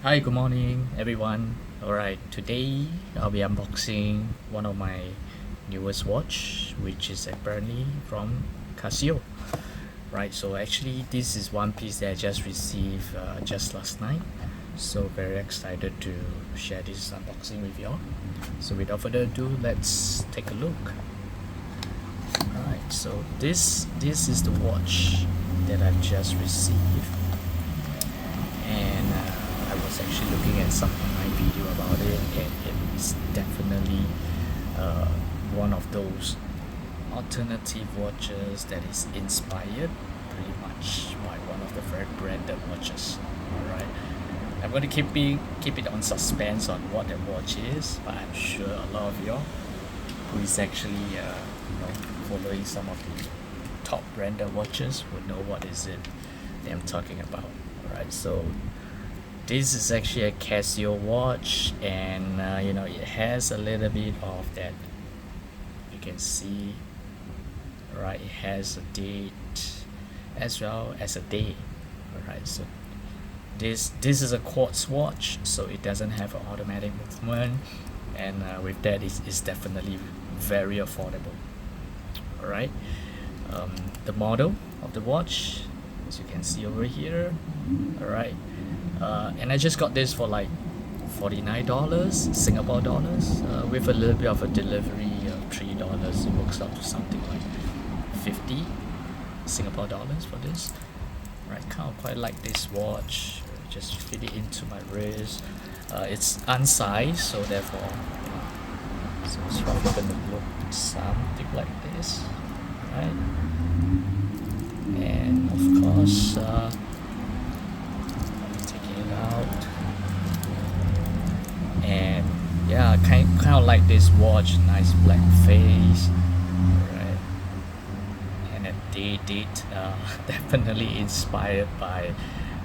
Hi, good morning everyone. Alright, today I'll be unboxing one of my newest watch, which is apparently from Casio. Right, so actually this is one piece that I just received just last night. So very excited to share this unboxing with y'all. So without further ado, let's take a look. Alright, so this is the watch that I've just received. And I was actually looking at some online video about it, and it is definitely one of those alternative watches that is inspired pretty much by one of the very branded watches. Alright, I'm going to keep it on suspense on what the watch is, but I'm sure a lot of y'all who is actually following some of the top branded watches would know what is it that I'm talking about. Alright, so this is actually a Casio watch, and it has a little bit of that, you can see, right? It has a date as well as a day. Alright, so this is a quartz watch, so it doesn't have an automatic movement, and with that it's definitely very affordable. Alright, the model of the watch, as you can see over here. Alright, and I just got this for like $49 Singapore dollars, with a little bit of a delivery of $3. It works out to something like 50 Singapore dollars for this. Right, kind of quite like this watch. Just fit it into my wrist. It's unsized, so therefore so it's probably gonna look something like this, right? And of course taking it out, and yeah, kind of like this watch, nice black face, right? And a DayDate, definitely inspired by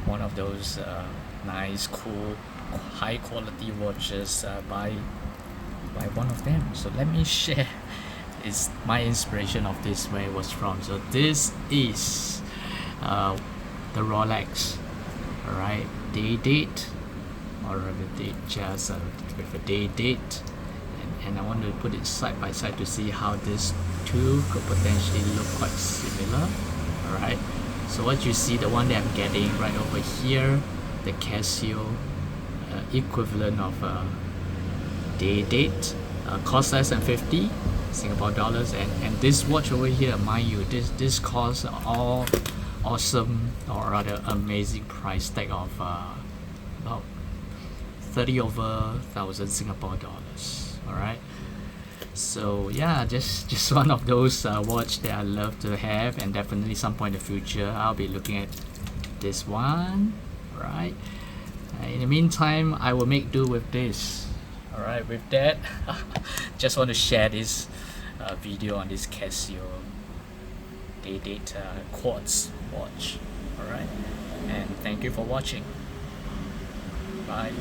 one of those nice, cool, high quality watches by one of them. So let me share is my inspiration of this, where it was from. So this is the Rolex, alright, DayDate, or with it just with a DayDate, and I want to put it side by side to see how these two could potentially look quite similar. Alright, so what you see, the one that I'm getting right over here, the Casio equivalent of DayDate, costs less than 50 Singapore dollars, and this watch over here, mind you, this costs all awesome, or rather amazing price tag of about 30 over thousand Singapore dollars. Alright, so yeah, just one of those watch that I love to have, and definitely some point in the future I'll be looking at this one. Right, in the meantime I will make do with this. Alright, with that just want to share this video on this Casio DayDate quartz watch. Alright, and thank you for watching. Bye.